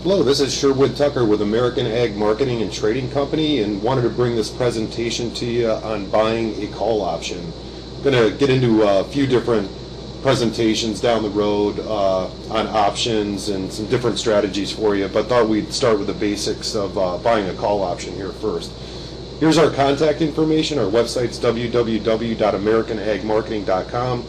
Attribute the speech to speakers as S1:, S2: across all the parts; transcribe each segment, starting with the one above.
S1: Hello, this is Sherwood Tucker with American Ag Marketing and Trading Company, and wanted to bring this presentation to you on buying a call option. I'm going to get into a few different presentations down the road on options and some different strategies for you, but thought we'd start with the basics of buying a call option here first. Here's our contact information. Our website's www.americanagmarketing.com.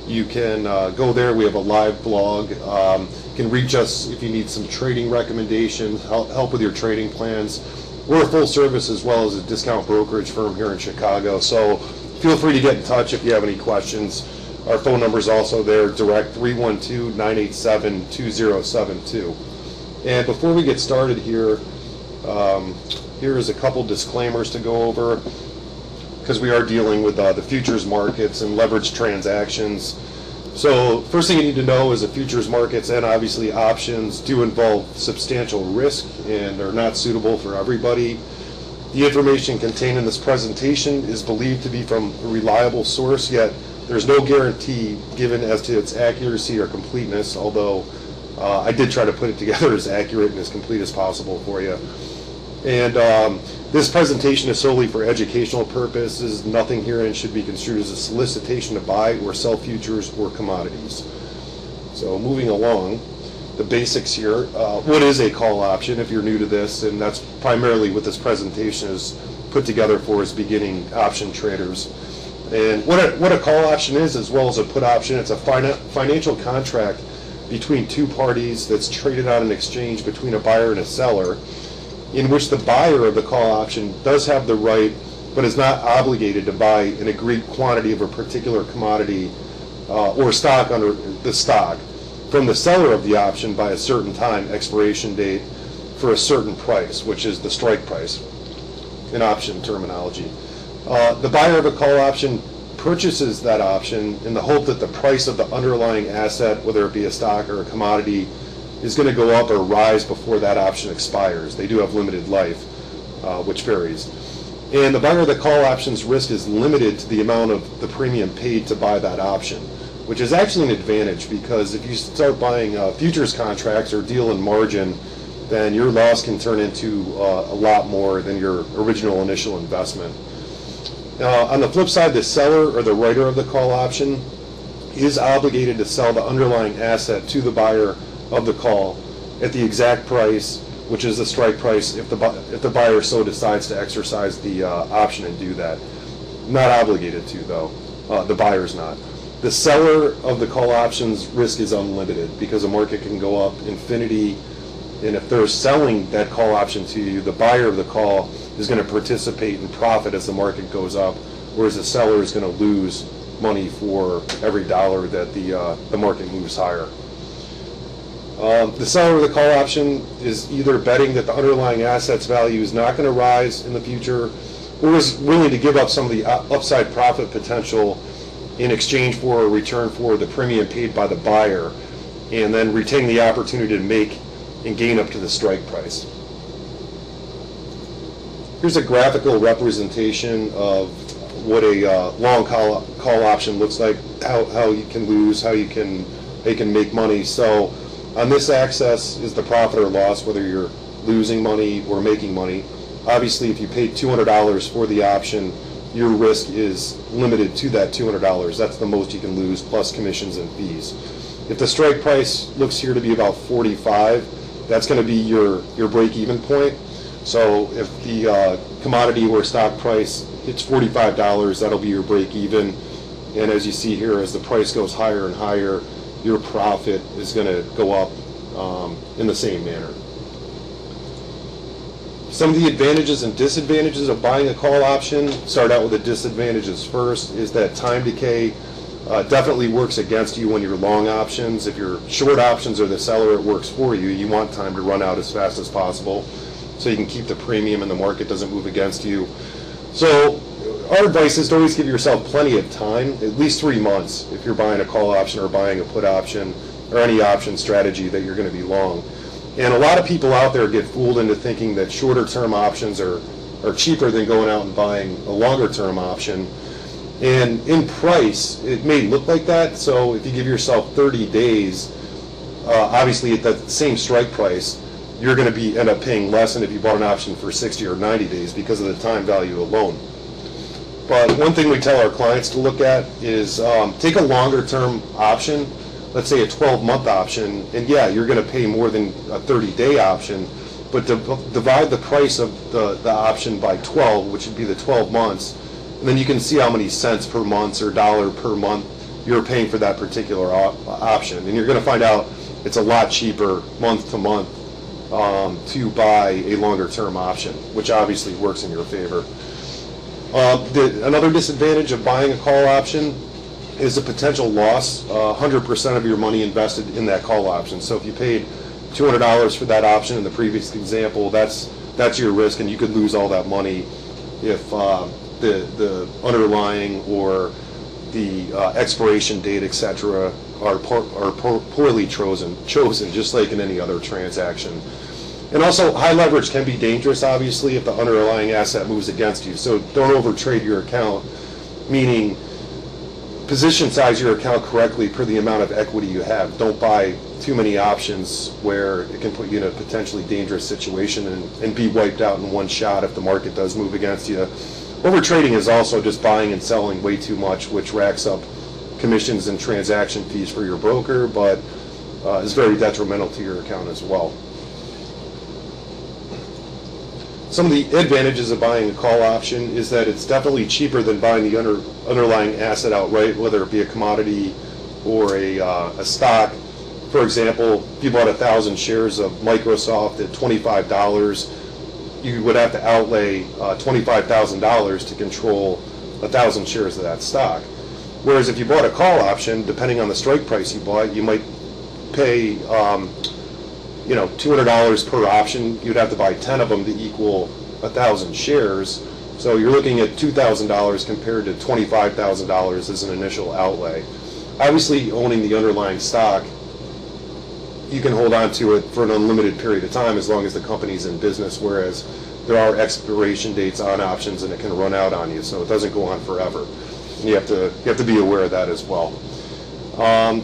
S1: You can go there. We have a live blog. You can reach us if you need some trading recommendations, help with your trading plans. We're a full service as well as a discount brokerage firm here in Chicago, so feel free to get in touch if you have any questions. Our phone number is also there, direct 312-987-2072. And before we get started here, here is a couple disclaimers to go over, because we are dealing with the futures markets and leveraged transactions. So first thing you need to know is the futures markets and obviously options do involve substantial risk and are not suitable for everybody. The information contained in this presentation is believed to be from a reliable source, yet there's no guarantee given as to its accuracy or completeness, although I did try to put it together as accurate and as complete as possible for you. And this presentation is solely for educational purposes. Nothing herein should be construed as a solicitation to buy or sell futures or commodities. So moving along, the basics here. What is a call option if you're new to this? And that's primarily what this presentation is put together for, as beginning option traders. And what a call option is, as well as a put option, it's a financial contract between two parties that's traded on an exchange between a buyer and a seller, in which the buyer of the call option does have the right, but is not obligated to buy an agreed quantity of a particular commodity or stock under the stock from the seller of the option by a certain time, expiration date, for a certain price, which is the strike price in option terminology. The buyer of a call option purchases that option in the hope that the price of the underlying asset, whether it be a stock or a commodity, is going to go up or rise before that option expires. They do have limited life, which varies. And the buyer of the call option's risk is limited to the amount of the premium paid to buy that option, which is actually an advantage, because if you start buying futures contracts or deal in margin, then your loss can turn into a lot more than your original initial investment. On the flip side, the seller or the writer of the call option is obligated to sell the underlying asset to the buyer of the call at the exact price, which is the strike price, if the buyer so decides to exercise the option and do that. Not obligated to, though. The buyer's not. The seller of the call option's risk is unlimited, because the market can go up infinity, and if they're selling that call option to you, the buyer of the call is going to participate in profit as the market goes up, whereas the seller is going to lose money for every dollar that the market moves higher. The seller of the call option is either betting that the underlying asset's value is not going to rise in the future, or is willing to give up some of the upside profit potential in exchange for or return for the premium paid by the buyer, and then retain the opportunity to make and gain up to the strike price. Here's a graphical representation of what a long call option looks like, how you can lose, how you can make money. So on this axis is the profit or loss, whether you're losing money or making money. Obviously, if you paid $200 for the option, your risk is limited to that $200. That's the most you can lose, plus commissions and fees. If the strike price looks here to be about 45, that's going to be your break-even point. So if the commodity or stock price hits $45, that'll be your break-even. And as you see here, as the price goes higher and higher, your profit is going to go up in the same manner. Some of the advantages and disadvantages of buying a call option, start out with the disadvantages first, is that time decay definitely works against you when you're long options. If you're short options or the seller, it works for you. You want time to run out as fast as possible so you can keep the premium and the market doesn't move against you. So our advice is to always give yourself plenty of time, at least 3 months, if you're buying a call option or buying a put option or any option strategy that you're going to be long. And a lot of people out there get fooled into thinking that shorter term options are cheaper than going out and buying a longer term option. And in price, it may look like that. So if you give yourself 30 days, obviously at the same strike price, you're going to end up paying less than if you bought an option for 60 or 90 days because of the time value alone. But one thing we tell our clients to look at is take a longer term option, let's say a 12-month option, and yeah, you're going to pay more than a 30-day option, but divide the price of the option by 12, which would be the 12 months, and then you can see how many cents per month or dollar per month you're paying for that particular option. And you're going to find out it's a lot cheaper month to month to buy a longer term option, which obviously works in your favor. Another disadvantage of buying a call option is the potential loss, 100% of your money invested in that call option. So if you paid $200 for that option in the previous example, that's your risk, and you could lose all that money if the underlying or the expiration date, etc., are poorly chosen, just like in any other transaction. And also, high leverage can be dangerous, obviously, if the underlying asset moves against you. So don't overtrade your account, meaning position size your account correctly per the amount of equity you have. Don't buy too many options where it can put you in a potentially dangerous situation and be wiped out in one shot if the market does move against you. Overtrading is also just buying and selling way too much, which racks up commissions and transaction fees for your broker, but is very detrimental to your account as well. Some of the advantages of buying a call option is that it's definitely cheaper than buying the underlying asset outright, whether it be a commodity or a stock. For example, if you bought 1,000 shares of Microsoft at $25, you would have to outlay $25,000 to control 1,000 shares of that stock. Whereas if you bought a call option, depending on the strike price you bought, you might pay $200 per option. You'd have to buy 10 of them to equal 1,000 shares. So you're looking at $2,000 compared to $25,000 as an initial outlay. Obviously, owning the underlying stock, you can hold on to it for an unlimited period of time as long as the company's in business, whereas there are expiration dates on options and it can run out on you, so it doesn't go on forever. And you have to be aware of that as well.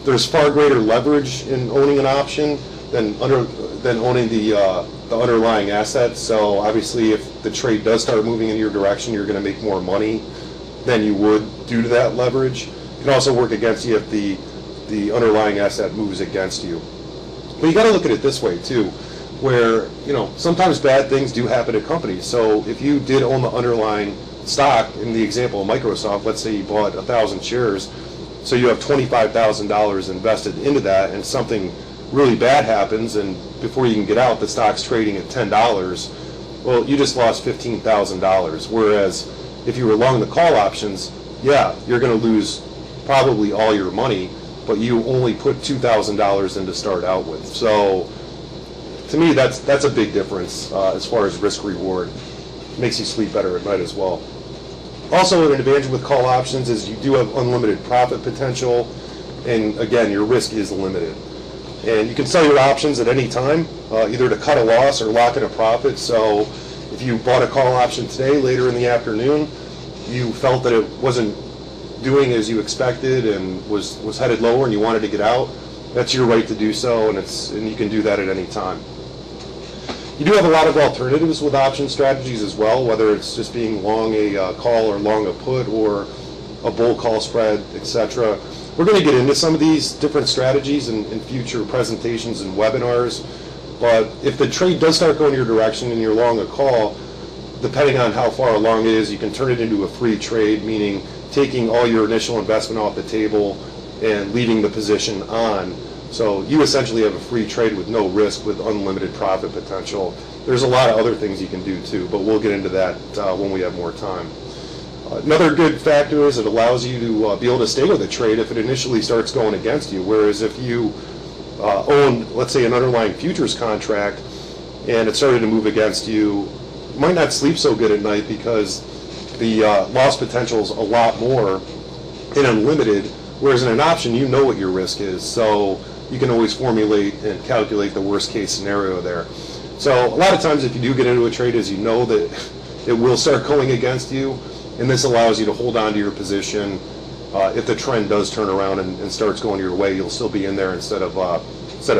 S1: There's far greater leverage in owning an option than owning the underlying asset. So obviously, if the trade does start moving in your direction, you're going to make more money than you would due to that leverage. It can also work against you if the underlying asset moves against you. But you got to look at it this way too, where sometimes bad things do happen to companies. So if you did own the underlying stock, in the example of Microsoft, let's say you bought 1,000 shares, so you have $25,000 invested into that, and something really bad happens, and before you can get out, the stock's trading at $10. Well, you just lost $15,000. Whereas if you were long the call options, yeah, you're going to lose probably all your money, but you only put $2,000 in to start out with. So to me, that's a big difference as far as risk reward. Makes you sleep better at night as well. Also, an advantage with call options is you do have unlimited profit potential, and again, your risk is limited. And you can sell your options at any time, either to cut a loss or lock in a profit. So if you bought a call option today, later in the afternoon, you felt that it wasn't doing as you expected and was headed lower and you wanted to get out, that's your right to do so, and you can do that at any time. You do have a lot of alternatives with option strategies as well, whether it's just being long a call or long a put or a bull call spread, etc. We're going to get into some of these different strategies in future presentations and webinars, but if the trade does start going your direction and you're long a call, depending on how far along it is, you can turn it into a free trade, meaning taking all your initial investment off the table and leaving the position on. So you essentially have a free trade with no risk, with unlimited profit potential. There's a lot of other things you can do too, but we'll get into that when we have more time. Another good factor is it allows you to be able to stay with a trade if it initially starts going against you, whereas if you own, let's say, an underlying futures contract and it started to move against you, you might not sleep so good at night because the loss potential is a lot more and unlimited, whereas in an option, you know what your risk is, so you can always formulate and calculate the worst case scenario there. So a lot of times if you do get into a trade, as you know that it will start going against you, and this allows you to hold on to your position. If the trend does turn around and starts going your way, you'll still be in there instead of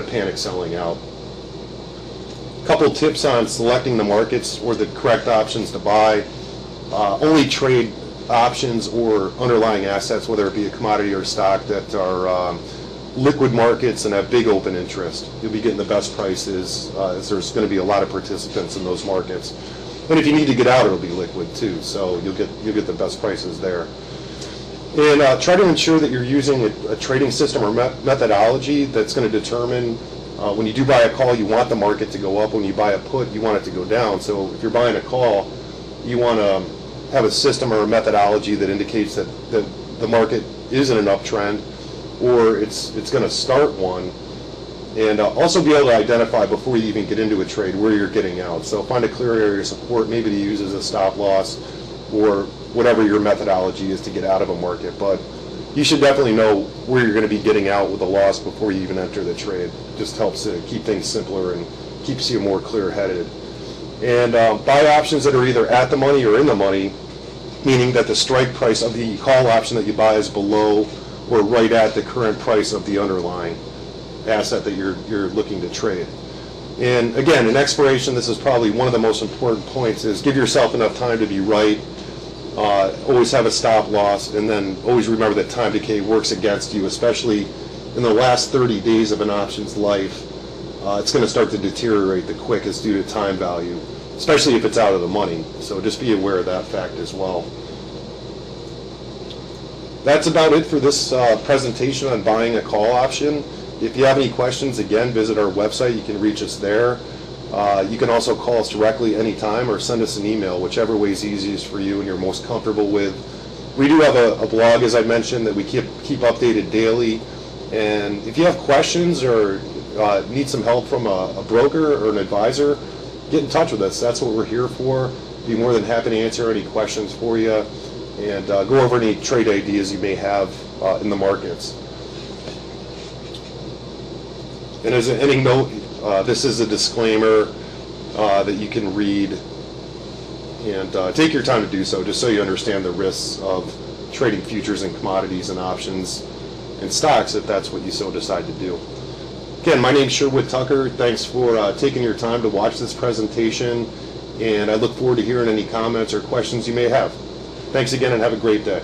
S1: panic selling out. Couple tips on selecting the markets or the correct options to buy. Only trade options or underlying assets, whether it be a commodity or stock, that are liquid markets and have big open interest. You'll be getting the best prices, as there's going to be a lot of participants in those markets. And if you need to get out, it'll be liquid too, so you'll get the best prices there. And try to ensure that you're using a trading system or methodology that's going to determine when you do buy a call, you want the market to go up. When you buy a put, you want it to go down. So if you're buying a call, you want to have a system or a methodology that indicates that the market is in an uptrend, or it's going to start one, and also be able to identify before you even get into a trade where you're getting out. So find a clear area of support, maybe to use as a stop loss, or whatever your methodology is to get out of a market. But you should definitely know where you're going to be getting out with a loss before you even enter the trade. Just helps to keep things simpler and keeps you more clear-headed. And buy options that are either at the money or in the money, meaning that the strike price of the call option that you buy is below or right at the current price of the underlying asset that you're looking to trade. And again, in expiration, this is probably one of the most important points, is give yourself enough time to be right. Always have a stop loss, and then always remember that time decay works against you, especially in the last 30 days of an option's life. It's going to start to deteriorate the quickest due to time value, especially if it's out of the money. So just be aware of that fact as well. That's about it for this presentation on buying a call option. If you have any questions, again, visit our website. You can reach us there. You can also call us directly anytime or send us an email, whichever way is easiest for you and you're most comfortable with. We do have a blog, as I mentioned, that we keep updated daily. And if you have questions or need some help from a broker or an advisor, get in touch with us. That's what we're here for. Be more than happy to answer any questions for you and go over any trade ideas you may have in the markets. And as an ending note, this is a disclaimer that you can read, and take your time to do so, just so you understand the risks of trading futures and commodities and options and stocks, if that's what you so decide to do. Again, my name is Sherwood Tucker. Thanks for taking your time to watch this presentation, and I look forward to hearing any comments or questions you may have. Thanks again, and have a great day.